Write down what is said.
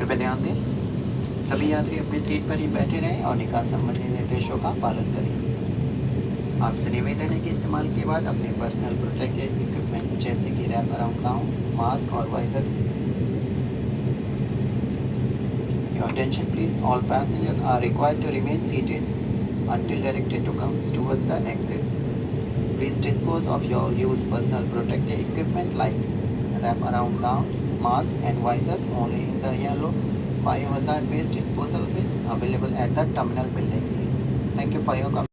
कृपया ध्यान दें, सभी यात्री अपनी सीट पर ही बैठे रहें और निकास संबंधी निर्देशों का पालन करें। आपसे निवेदन है कि इस्तेमाल के बाद अपने पर्सनल प्रोटेक्टिव इक्विपमेंट जैसे कि रैप अराउंड गाउन, मास्क और visor. Your attention please, all passengers are required to remain seated until directed to come towards the exit. Please dispose of your used personal protective equipment like wrap around gown, mask and visors only in the yellow biohazard waste disposal bin available at the terminal building. Thank you for your comment.